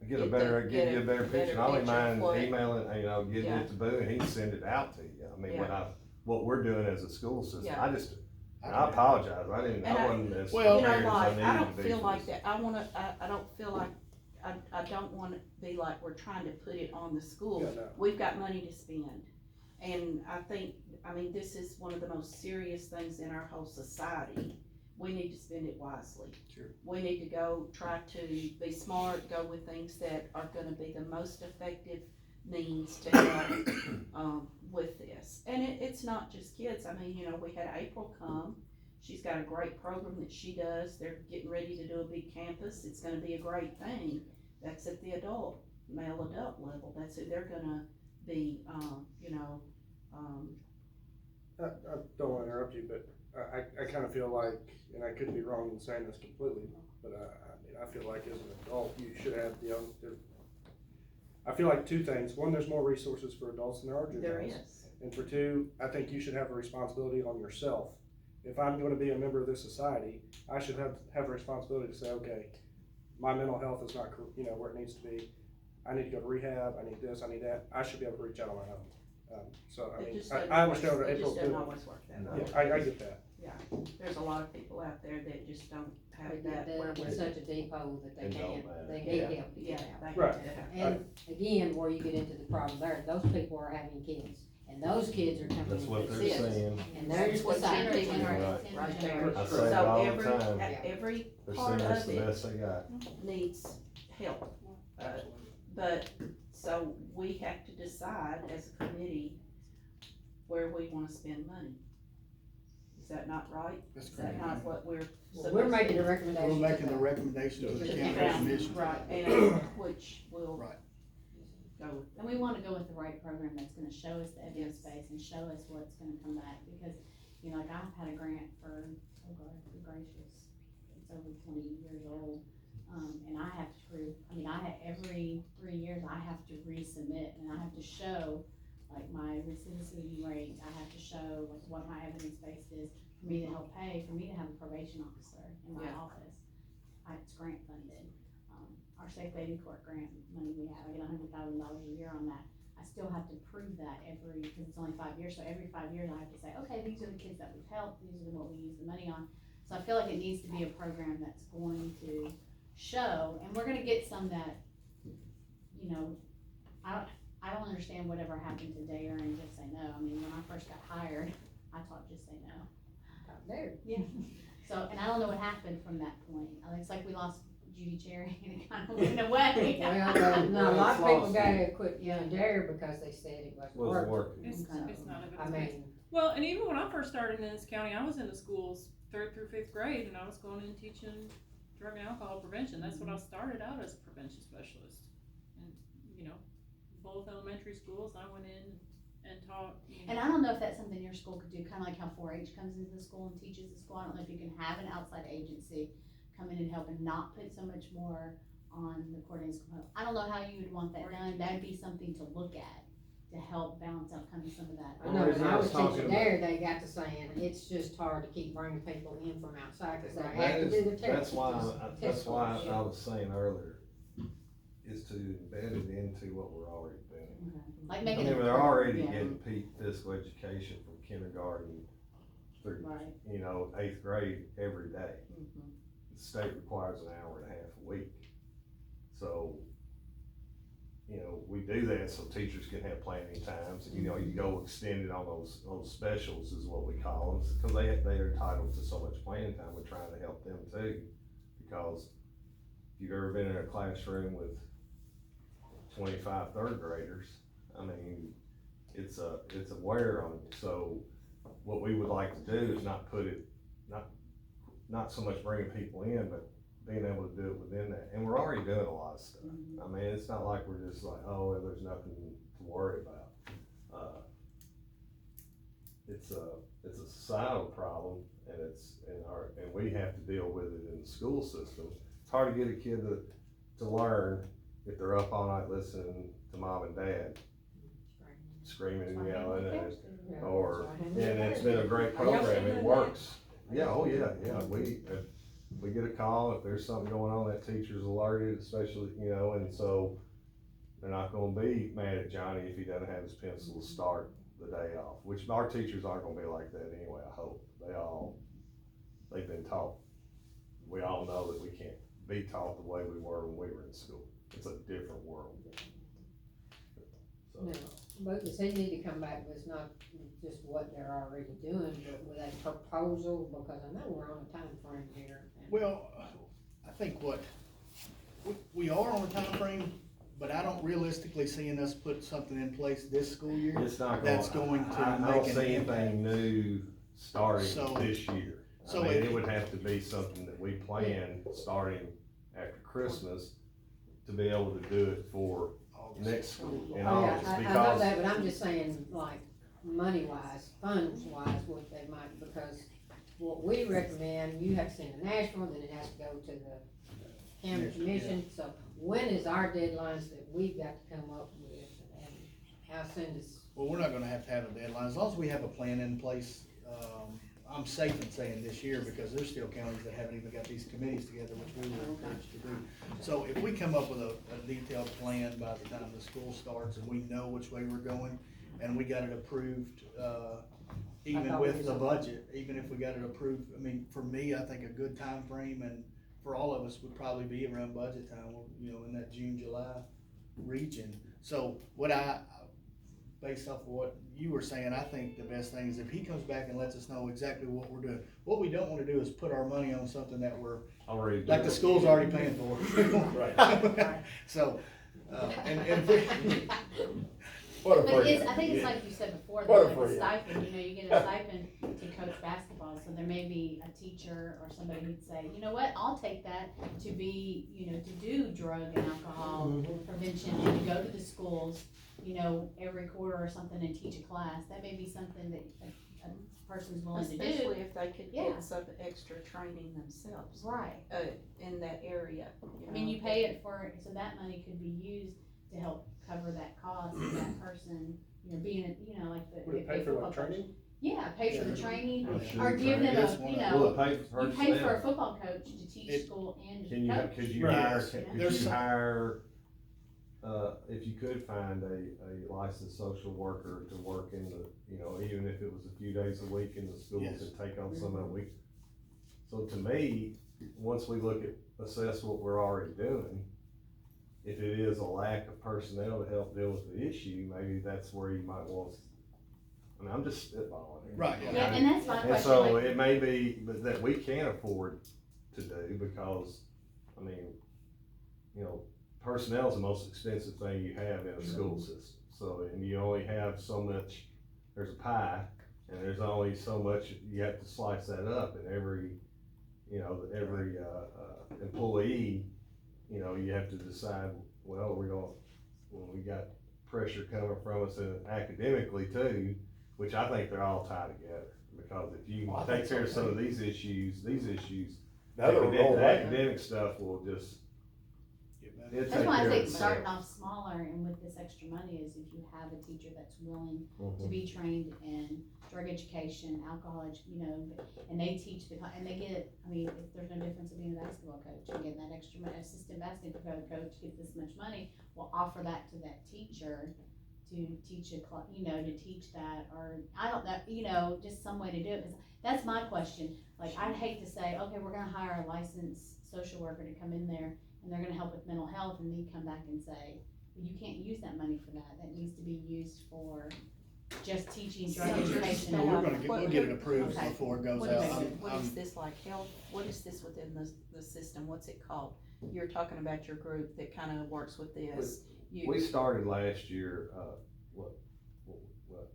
Get a Get better, the- get get you a a better better picture, I don't picture of mind what- emailing, you know, getting Yeah. it to Boo, and he can send it out to you, I mean, Yeah. what we're doing as a school system, Yeah. I apologize, And I wasn't as Well- you know, prepared as like, I I needed don't to be feel for like this. that, I don't feel like, I don't wanna be like we're trying to put it on the school. Yeah, no. We've got money to spend, and I mean, this is one of the most serious things in our whole society. We need to spend it wisely. Sure. We need to go, try to be smart, go with things that are gonna be the most effective means to help, with this. And it's not just kids, I mean, you know, we had April come, she's got a great program that she does, they're getting ready to do a big campus, it's gonna be a great thing. That's at the male adult level, that's who they're gonna be, you know, I don't wanna interrupt you, but I kinda feel like, and I could be wrong in saying this completely, but I mean, I feel like as an adult, you should have I feel like two things. One, there's more resources for adults than there are juveniles. there is. And for two, I think you should have a responsibility on yourself. If I'm gonna be a member of this society, I should have a responsibility to say, okay, my mental health is not, you know, where it needs to be. I need to go to rehab, I need this, I need that. I should be able to reach out on my own. So, I It mean, just doesn't I understand always- what it April's just doesn't doing. always work that No. way. Yeah, I get that. There's a lot of people out there that just don't have They that get where dug in we're. such a deep hole that they It don't can't, matter. they Yeah. need help to get Yeah, out. they Right. get that. And again, where you get into the problem there, those people are having kids, and those kids are coming That's in what with they're kids, saying, and they're That's what deciding. you're doing Right. right there. I So say it all the every, time. every they're part sending us of the it best they got. needs help. Absolutely. But, so we have to decide as a committee where we wanna spend money. Is that not right? That's Is that correct. not what we're Well, supposed we're to making do? a recommendation. We're making to the recommendation to the To the county county, commission. right, and which will Right. go with. And we wanna go with the right program that's gonna show us the evidence base and show us what's gonna come back, because, you know, like I've had a grant for, oh God, good gracious, it's over 20 years old. And I have to, every 3 years, I have to resubmit, and I have to show, like, my recidivism rate, I have to show, like, what my evidence base is, for me to help pay, for me to have a probation officer in my Yeah. office. It's grant funded. Our safe dating court grant money we have, I get $100,000 a year on that. I still have to prove that because it's only 5 years, so every 5 years I have to say, okay, these are the kids that we've helped, these are what we use the money on. So I feel like it needs to be a program that's going to show, and we're gonna get some that, you know, I don't understand whatever happened to Dare and Just Say No. I mean, when I first got hired, I taught Just Say No. There. Yeah. So, and I don't know what happened from that point. It's like we lost Judy Cherry and it kind of went away. Well, no, a lot of Well, people it's gotta quit young Dare because they said it wasn't Wasn't working. working. It's not I evidence-based. mean, Well, and even when I first started in this county, I was in the schools 3rd through 5th grade, and I was going in teaching drug and alcohol prevention. That's what I started out as a prevention specialist. And, you know, both elementary schools, I went in and taught. And I don't know if that's something your school could do, kind of like how 4-H comes into the school and teaches the school. I don't know if you can have an outside agency come in and help and not put so much more on the coordinating school. I don't know how you would want that done. That'd be something to look at to help balance out kind of some of that. I know when I was talking teaching about- there, they got to saying, it's just hard to keep bringing people in from outside, cause they That have to is- do the test. That's why test I scores, yeah. was saying earlier, is to embed it into what we're already doing. Like I making mean, it. they're already Yeah. getting physical education from kindergarten through, Right. you know, 8th grade every day. Mhm. The state requires an hour and a half a week. So, you know, we do that so teachers can have planning times, and, you know, you go extended on those specials is what we call them, cause they're entitled to so much planning time, we're trying to help them too. Because if you've ever been in a classroom with 25 third graders, I mean, it's a wear on you. So what we would like to do is not put it, not so much bringing people in, but being able to do it within that. And we're already doing a lot of stuff. I mean, it's not like we're just like, oh, well, there's nothing to worry about. It's a societal problem, and we have to deal with it in the school system. It's hard to get a kid to learn if they're up all night listening to mom and dad screaming and yelling, and it's been a great program, it works. Yeah, oh yeah, we get a call if there's something going on, that teacher's alerted, especially, you know, and so they're not gonna be mad at Johnny if he doesn't have his pencil to start the day off, which our teachers aren't gonna be like that anyway, I hope. They've been taught, we all know that we can't be taught the way we were when we were in school. It's a different world. So, No, but does he need to come back with not just what they're already doing, but with a proposal, because I know we're on a time frame here. Well, I think we are on a time frame, but I don't realistically seeing us put something in place this school year. it's not That's going to I make don't an see impact. anything new starting So- this year. so I mean, if- it would have to be something that we plan starting after Christmas to be able to do it for next school in Oh, yeah, August, I know because that, but I'm just saying, like, money-wise, funds-wise, what they might, because what we recommend, you have to send to Nashville, then it has to go to the county commission, so when is our deadlines that we've got to come up with, and how soon does? Well, we're not gonna have to have a deadline, as long as we have a plan in place. I'm safe in saying this year, because there's still counties that haven't even got these committees together, which we were encouraged to do. So if we come up with a detailed plan by the time the school starts, and we know which way we're going, and we got it approved, even with the budget, even if we got it approved, I mean, for me, I think a good time frame, and for all of us, would probably be around budget time, you know, in that June, July region. So based off of what you were saying, I think the best thing is if he comes back and lets us know exactly what we're doing. What we don't wanna do is put our money on something that we're, already. like the school's already paying for. Right. So, and if we, What a But freak. I think it's like you said before, What a like a freak. stipend, you know, you get a stipend to coach basketball, so there may be a teacher or somebody who'd say, you know what, I'll take that to be, you know, to do drug and alcohol prevention, and to go to the schools, you know, every quarter or something and teach a class. That may be something that a person's willing to do. Especially if they could Yeah. get some extra training themselves, Right. in that area. I mean, you pay it for, so that money could be used to help cover that cost of that person, you know, being, you know, like the. Would it pay for like training? Yeah, pay for the training, Yeah. or give them That's a, one you of- Will know, it pay for you pay for a personnel? football coach to teach It- school and Can you, coach. could you Right. hire, Yes. could There's you some- hire, if you could find a licensed social worker to work in the, you know, even if it was a few days a week in the schools Yes. and take on some of the week. So to me, once we assess what we're already doing, if it is a lack of personnel to help deal with the issue, maybe that's where you might want, I mean, I'm just spitballing here. Right, yeah. Yeah, and that's my And question, so like, it may be, but that we can't afford to do, because, I mean, you know, personnel is the most expensive thing you have in a school system. So, and you only have so much, there's a pie, and there's only so much, you have to slice that up, and every employee, you know, you have to decide, well, when we got pressure coming from us academically too, which I think they're all tied together, because if you Well, I take think so, care of some too. of these issues, The other the role, right? academic stuff will just, It'd That's take why I care of think itself. starting off smaller and with this extra money is if you have a teacher that's willing to be trained in drug education, alcohol, and they teach and they get, I mean, if there's no difference of being a basketball coach and getting that extra assistant basketball coach gets this much money, we'll offer that to that teacher to teach to teach that, or I don't know, just some way to do it, because that's my question. Like, I'd hate to say, okay, we're gonna hire a licensed social worker to come in there and they're gonna help with mental health, and me come back and say, well, you can't use that money for that, that needs to be used for just teaching drug education. No, we'll get it approved Okay. before it goes What out. is it? What is this like health, what is this within the system, what's it called? You're talking about your group that kinda works with this. We started last year, what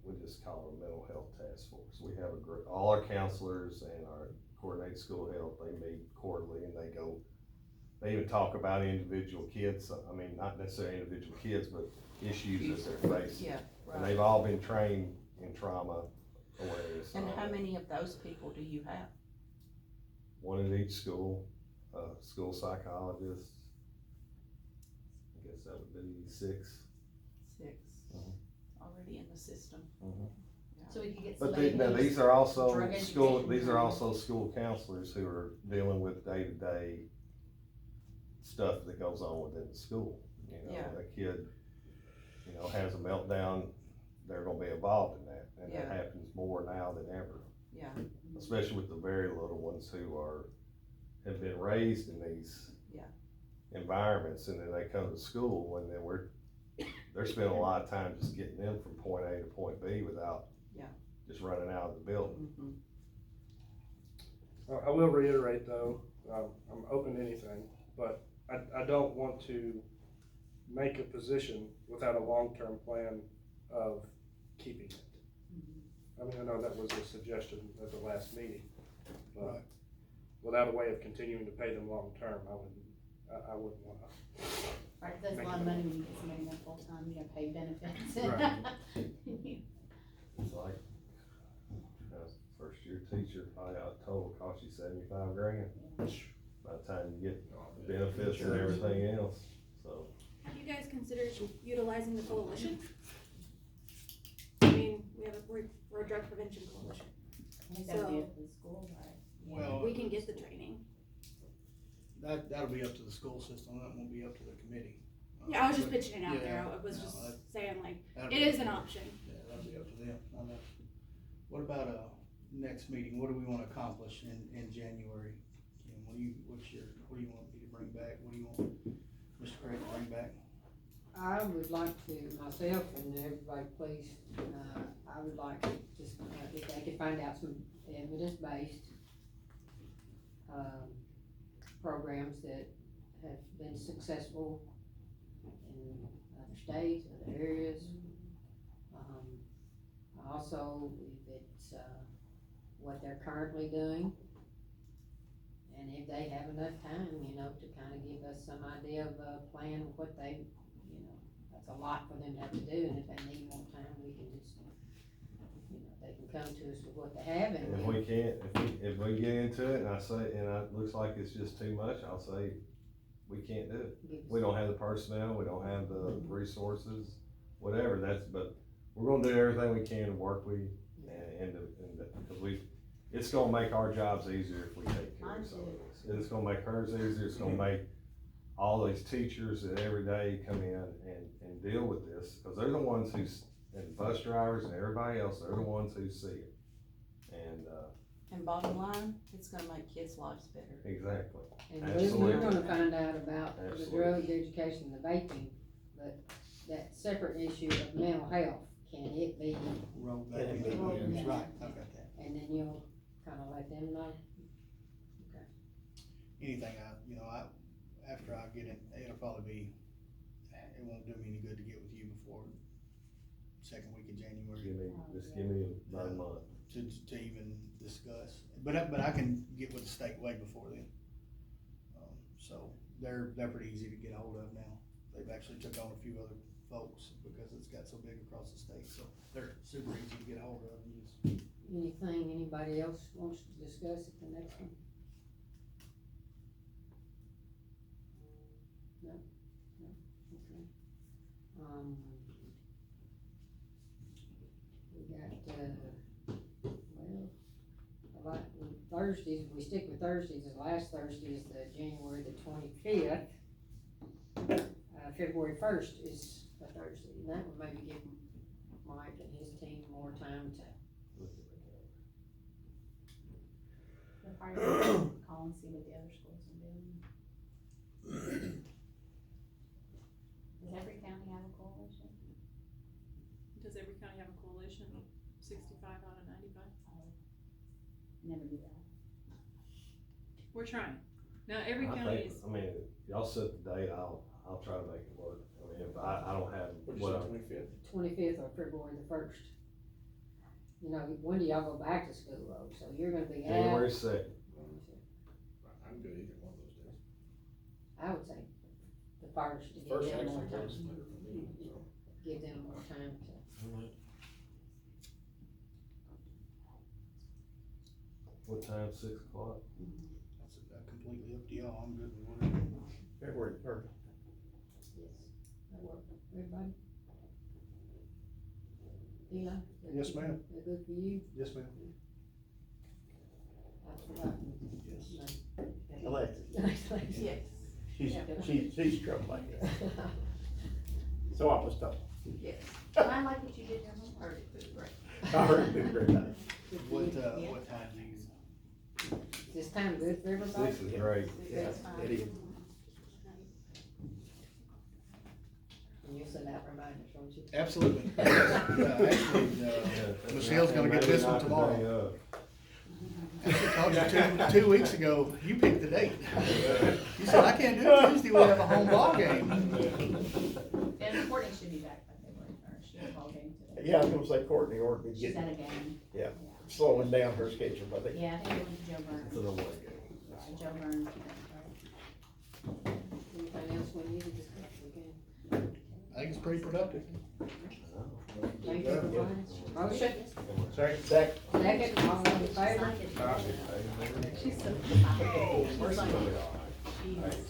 we just call a mental health task force. We have a group, all our counselors and our coordinated school health, they meet quarterly and they even talk about individual kids, I mean, not necessarily individual kids, but issues that they're facing. Yeah, And right. they've all been trained in trauma awareness. And all how that. many of those people do you have? One at each school, school psychologist. I guess that would be 6. 6, already in the system. So we could get But somebody now who's these are also drug school, education these are trained. also school counselors who are dealing with day-to-day stuff that goes on within the school. Yeah. A kid, has a meltdown, they're gonna be involved in that, and that Yeah. happens more now than ever. Yeah. Especially with the very little ones who have been raised in these Yeah. environments, and then they come to school, and then they're spending a lot of time just getting them from point A to point B without just running out of the building. I will reiterate though, I'm open to anything, but I don't want to make a position without a long-term plan of keeping it. I mean, I know that was a suggestion at the last meeting, but Right. without a way of continuing to pay them long-term, I wouldn't wanna. Right, that's a lot of money when you get somebody in full-time, pay benefits. Right. It's like, first year teacher, probably total cost you $75,000 by the time you get the benefits and everything else, so. Have you guys considered utilizing the coalition? I mean, we're a drug prevention coalition. I think that'd be up to the school, right? Well, We can get the training. that'll be up to the school system, that won't be up to the committee. Yeah, I was just pitching it out there. Yeah, I was no, just saying like, that'll it be is up an to- option. Yeah, that'll be up to them. What about, next meeting, what do we wanna accomplish in January? Kim, what do you want me to bring back, what do you want Mr. Craig to bring back? I would like to, myself and everybody please, I would like to just, if they could find out some evidence-based, programs that have been successful in other states, other areas. Also, if it's, what they're currently doing, and if they have enough time, to kinda give us some idea of a plan of what they, that's a lot for them to have to do, and if they need more time, we can just, they can come to us with what they have, and And if we can't, if we get into it and it looks like it's just too much, I'll say, we can't do it. give us- We don't have the personnel, we don't have the resources, whatever, but we're gonna do everything we can to work with you, because it's gonna make our jobs easier if we take care of some of this. It's gonna make hers easier, it's gonna make all these teachers that every day come in and deal with this, because they're the ones and bus drivers and everybody else, they're the ones who see it. And bottom line, it's gonna make kids' lives better. Exactly. And Absolutely. we're gonna find out about the Absolutely. drug education, the vaping, but that separate issue of mental health, can it be, Roll back Yeah, in, maybe, yeah. right, I got that. and then you'll kinda let them know? Anything after I get it, it'll probably be, it won't do me any good to get with you before second week of January Just give me about a month. to even discuss. But I can get with the state way before then. So they're pretty easy to get a hold of now. They've actually took on a few other folks because it's got so big across the state, so they're super easy to get a hold of and use. Anything anybody else wants to discuss at the next one? No? We got, well, like Thursdays, we stick with Thursdays, the last Thursday is the January the 25th. February 1st is a Thursday, and that would maybe give Mike and his team more time to look at the The part of it, call and see what the other schools are doing. Does every county have a coalition? Does every county have a coalition, 65 out of 95? Never do that. We're trying. Now, every I county think, is, I mean, if y'all set the date, I'll try to make it work. I mean, if I don't have What'd you what say, I'm, 25th? 25th or February the 1st. You know, when do y'all go back to school though, so you're gonna be out. January 2nd. I'm good either one of those days. I would say the 1st to give First them more actually time, works better for me, so. give them more time to. What time, 6 o'clock? That's completely up to y'all, I'm good with whatever. February 3rd. Yes, that work, everybody? Eli? that Yes, good- ma'am. That good for you? Yes, ma'am. I've forgotten. Yes. Alexis, Yes, she's troublemaker. So I was told. yes. I like what you did your homework. Heard it through the grapevine. I heard it great about it. What Yeah. time do you? Is this time good for everybody? 6 is great. Yeah, it is. And you'll send out reminders, won't you? Absolutely. Actually, Michelle's gonna get this one tomorrow. I told you 2 weeks ago, you picked the date. You said, I can't do it Tuesday, we have a home ball game. And Courtney should be back by February 1st. She had a ball game today. Yeah, I was gonna say Courtney ought to be She's at getting, a game. Yeah. slowing down her schedule, but they. Yeah, I think we went to Joe Burns. It's an away game. Joe Burns. Anything else we need to discuss, we can. I think it's pretty productive. Thank you for coming. Motion, Second. Second. second, all in favor? She's so. Hey, She's